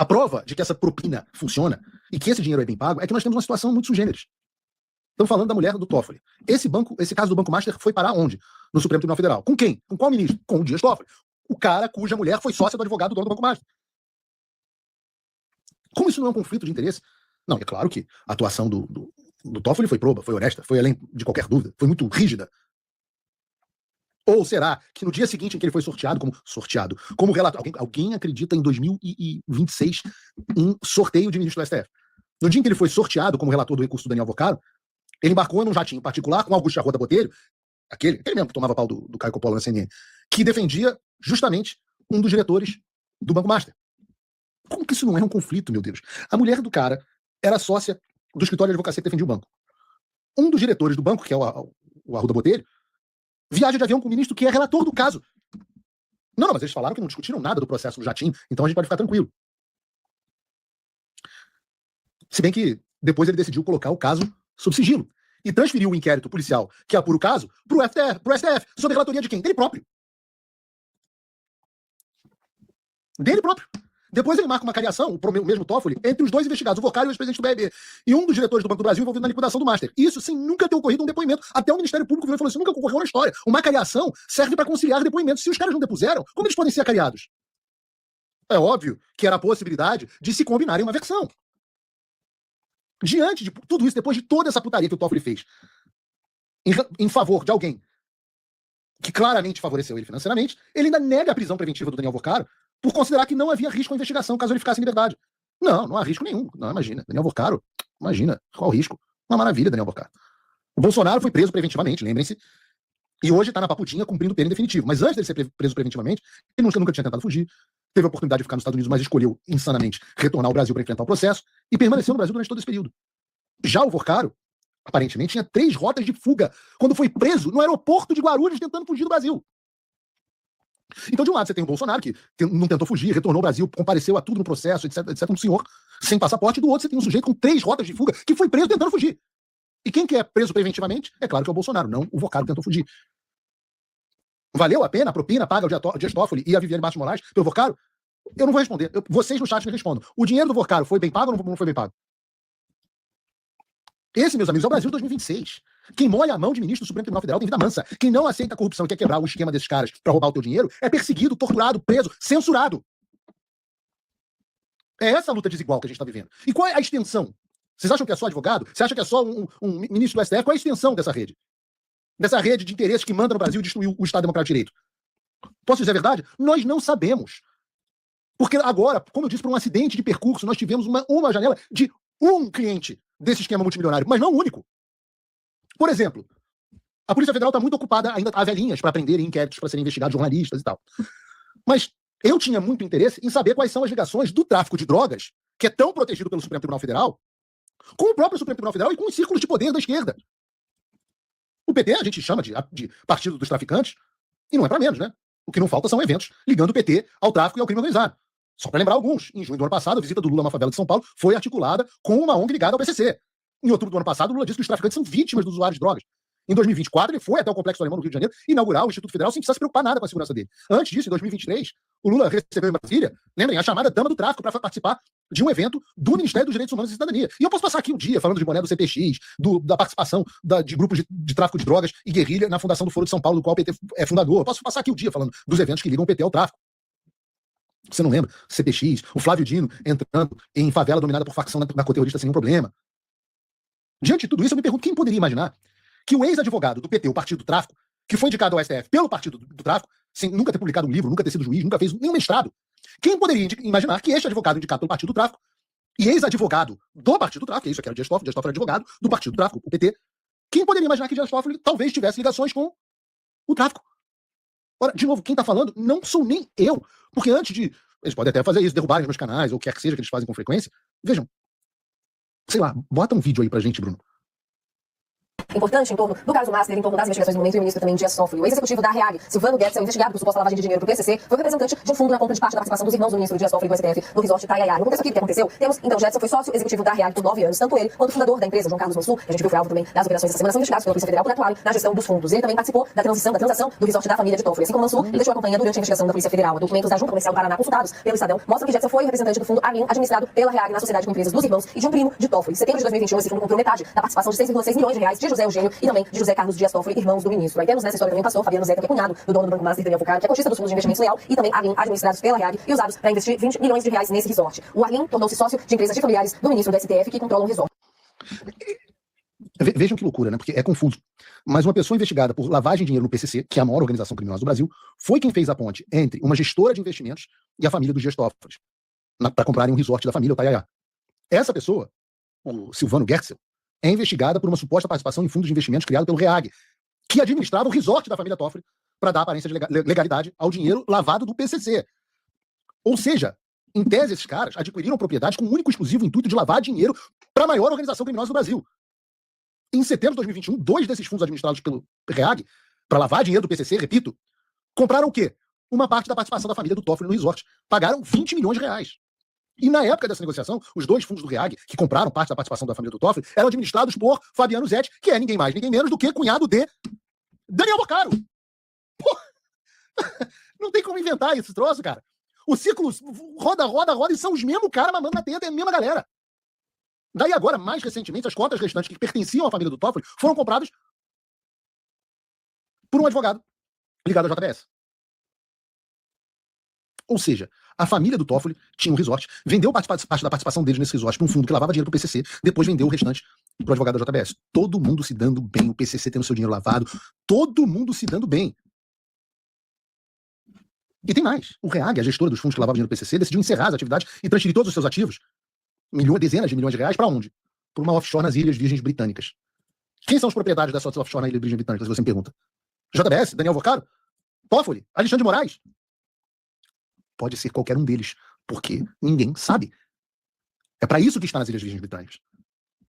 A prova de que essa propina funciona e que esse dinheiro é bem pago é que nós temos uma situação muito sugêneres. Estamos falando da mulher do Toffoli. Esse caso do Banco Master foi parar onde? No Supremo Tribunal Federal. Com quem? Com qual ministro? Com o Dias Toffoli. O cara cuja mulher foi sócia do advogado do dono do Banco Master. Como isso não é um conflito de interesse? Não, é claro que a atuação do Toffoli foi proba, foi honesta, foi além de qualquer dúvida, foi muito rígida. Ou será que no dia seguinte em que ele foi como relator, alguém acredita em 2026 em sorteio de ministro do STF? No dia em que ele foi sorteado como relator do recurso do Daniel Vocaro, ele embarcou num jatinho particular com Augusto Arruda Botelho, aquele mesmo que tomava pau do Caio Coppola na CNN, que defendia justamente um dos diretores do Banco Master. Como que isso não é um conflito, meu Deus? A mulher do cara era sócia do escritório de advocacia que defendia o banco. Um dos diretores do banco, que é o Arruda Botelho, viaja de avião com o ministro que é relator do caso. Não, mas eles falaram que não discutiram nada do processo do jatinho, então a gente pode ficar tranquilo. Se bem que depois ele decidiu colocar o caso sob sigilo e transferiu o inquérito policial que apura o caso pro STF, sob relatoria de quem? Dele próprio. Dele próprio. Depois ele marca uma cariação, o mesmo Toffoli, entre os dois investigados, o Vocaro e o ex-presidente do BRB, e um dos diretores do Banco do Brasil envolvido na liquidação do Master. Isso sem nunca ter ocorrido um depoimento. Até o Ministério Público virou e falou assim, nunca ocorreu na história. Uma cariação serve para conciliar depoimentos. Se os caras não depuseram, como eles podem ser acariados? É óbvio que era a possibilidade de se combinarem uma versão. Diante de tudo isso, depois de toda essa putaria que o Toffoli fez em favor de alguém que claramente favoreceu ele financeiramente, ele ainda nega a prisão preventiva do Daniel Vocaro por considerar que não havia risco à investigação caso ele ficasse em liberdade. Não há risco nenhum. Não, imagina. Daniel Vocaro, imagina. Qual o risco? Uma maravilha, Daniel Vocaro. O Bolsonaro foi preso preventivamente, lembrem-se, e hoje está na paputinha cumprindo pena em definitivo. Mas antes dele ser preso preventivamente, ele nunca tinha tentado fugir, teve a oportunidade de ficar nos Estados Unidos, mas escolheu insanamente retornar ao Brasil para enfrentar o processo e permaneceu no Brasil durante todo esse período. Já o Vocaro, aparentemente, tinha 3 rotas de fuga quando foi preso no aeroporto de Guarulhos tentando fugir do Brasil. Então, de um lado, você tem o Bolsonaro, que não tentou fugir, retornou ao Brasil, compareceu a tudo no processo, etc, um senhor sem passaporte, e do outro você tem um sujeito com 3 rotas de fuga que foi preso tentando fugir. E quem que é preso preventivamente? É claro que é o Bolsonaro, não o Vocaro que tentou fugir. Valeu a pena a propina paga ao Dias Toffoli e a Viviane Bastos Moraes pelo Vocaro? Eu não vou responder. Vocês no chat me respondam. O dinheiro do Vocaro foi bem pago ou não foi bem pago? Esse, meus amigos, é o Brasil de 2026. Quem molha a mão de ministro do Supremo Tribunal Federal tem vida mansa. Quem não aceita a corrupção e quer quebrar o esquema desses caras para roubar o teu dinheiro é perseguido, torturado, preso, censurado. É essa a luta desigual que a gente está vivendo. E qual é a extensão? Vocês acham que é só advogado? Você acha que é só um ministro do STF? Qual é a extensão dessa rede? Dessa rede de interesses que manda no Brasil destruir o Estado Democrático de Direito? Posso dizer a verdade? Nós não sabemos. Porque agora, como eu disse, por um acidente de percurso, nós tivemos uma janela de um cliente desse esquema multimilionário, mas não o único. Por exemplo, a Polícia Federal está muito ocupada ainda a velhinhas para prender inquéritos, para serem investigados jornalistas e tal. Mas eu tinha muito interesse em saber quais são as ligações do tráfico de drogas, que é tão protegido pelo Supremo Tribunal Federal, com o próprio Supremo Tribunal Federal e com os círculos de poder da esquerda. O PT a gente chama de Partido dos Traficantes, e não é para menos, né? O que não falta são eventos ligando o PT ao tráfico e ao crime organizado. Só para lembrar alguns, em junho do ano passado, a visita do Lula a uma favela de São Paulo foi articulada com uma ONG ligada ao PCC. Em outubro do ano passado, o Lula disse que os traficantes são vítimas dos usuários de drogas. Em 2024, ele foi até o Complexo Alemão no Rio de Janeiro inaugurar o Instituto Federal sem precisar se preocupar nada com a segurança dele. Antes disso, em 2023, o Lula recebeu em Brasília, lembrem, a chamada Dama do Tráfico para participar de um evento do Ministério dos Direitos Humanos e Cidadania. E eu posso passar aqui um dia falando de boné do CPX, da participação de grupos de tráfico de drogas e guerrilha na fundação do Foro de São Paulo, do qual o PT é fundador. Eu posso passar aqui um dia falando dos eventos que ligam o PT ao tráfico. Você não lembra? CPX, o Flávio Dino entrando em favela dominada por facção narcoterrorista sem nenhum problema. Diante de tudo isso, eu me pergunto quem poderia imaginar que o ex-advogado do PT, o Partido do Tráfico, que foi indicado ao STF pelo Partido do Tráfico, sem nunca ter publicado um livro, nunca ter sido juiz, nunca fez nenhum mestrado, quem poderia imaginar que este advogado indicado pelo Partido do Tráfico e ex-advogado do Partido do Tráfico, que é isso, que era o Dias Toffoli era advogado do Partido do Tráfico, o PT, quem poderia imaginar que Dias Toffoli talvez tivesse ligações com o tráfico? Ora, de novo, quem está falando não sou nem eu, porque antes de eles podem até fazer isso, derrubarem os meus canais, ou o que quer que seja que eles fazem com frequência. Vejam, sei lá, bota um vídeo aí pra gente, Bruno. importante em torno do caso Master, em torno das investigações do momento, e o ministro também Dias Toffoli. O ex-executivo da REAG, Silvano Guedes, investigado por suposta lavagem de dinheiro do PCC, foi representante de um fundo na compra de parte da participação dos irmãos do ministro Dias Toffoli do STF no resort Itaiaiá. No contexto aqui, o que aconteceu? Temos, então, Jetson foi sócio executivo da REAG por 9 anos, tanto ele quanto o fundador da empresa, João Carlos Mansur, que a gente viu foi alvo também das operações essa semana, são investigados pela Polícia Federal por atuarem na gestão dos fundos. Ele também participou da transação do resort da família de Toffoli. Assim como Mansur, ele deixou a companhia durante a investigação da Polícia Federal. Documentos da Junta Comercial do Paraná consultados pelo Estadão mostram que Jetson foi representante do fundo Alim, administrado pela REAG na sociedade com empresas dos irmãos e de um primo de Toffoli. Em setembro de 2021, esse fundo comprou metade da participação de 6,6 milhões de reais de José Eugênio e também de José Carlos Dias Toffoli, irmãos do ministro. Aí temos nessa história também o pastor Fabiano Zeca, que é cunhado do dono do Banco Master, Daniel Furcado, que é cotista dos fundos de investimentos leal e também Alim, administrados pela REAG e usados para investir 20 milhões de reais nesse resort. O Alim tornou-se sócio de empresas de familiares do ministro do STF que controlam o resort. Vejam que loucura, né? Porque é confuso. Mas uma pessoa investigada por lavagem de dinheiro no PCC, que é a maior organização criminosa do Brasil, foi quem fez a ponte entre uma gestora de investimentos e a família dos Dias Toffoli, para comprarem um resort da família, o Itaiaiá. Essa pessoa, o Silvano Guedes, é investigada por uma suposta participação em fundos de investimentos criado pelo REAG, que administrava o resort da família Toffoli para dar aparência de legalidade ao dinheiro lavado do PCC. Ou seja, em tese, esses caras adquiriram propriedades com o único e exclusivo intuito de lavar dinheiro para a maior organização criminosa do Brasil. Em setembro de 2021, 2 desses fundos administrados pelo REAG, para lavar dinheiro do PCC, repito, compraram o quê? Uma parte da participação da família do Toffoli no resort. Pagaram 20 milhões de reais. E na época dessa negociação, os 2 fundos do REAG, que compraram parte da participação da família do Toffoli, eram administrados por Fabiano Zetti, que é ninguém mais, ninguém menos do que cunhado de Daniel Boccaro. Pô, não tem como inventar esse troço, cara. O ciclo roda, e são os mesmos caras mamando na teta, é a mesma galera. Daí agora, mais recentemente, as cotas restantes que pertenciam à família do Toffoli foram compradas por um advogado ligado à JBS. Ou seja, a família do Toffoli tinha um resort, vendeu parte da participação deles nesse resort para um fundo que lavava dinheiro para o PCC, depois vendeu o restante para o advogado da JBS. Todo mundo se dando bem, o PCC tendo seu dinheiro lavado, todo mundo se dando bem. E tem mais. O REAG, a gestora dos fundos que lavavam dinheiro para o PCC, decidiu encerrar as atividades e transferir todos os seus ativos, dezenas de milhões de reais, para onde? Por uma offshore nas Ilhas Virgens Britânicas. Quem são os proprietários dessa offshore nas Ilhas Virgens Britânicas, se você me pergunta? JBS? Daniel Boccaro? Toffoli? Alexandre de Moraes? Pode ser qualquer um deles, porque ninguém sabe. É para isso que está nas Ilhas Virgens Britânicas.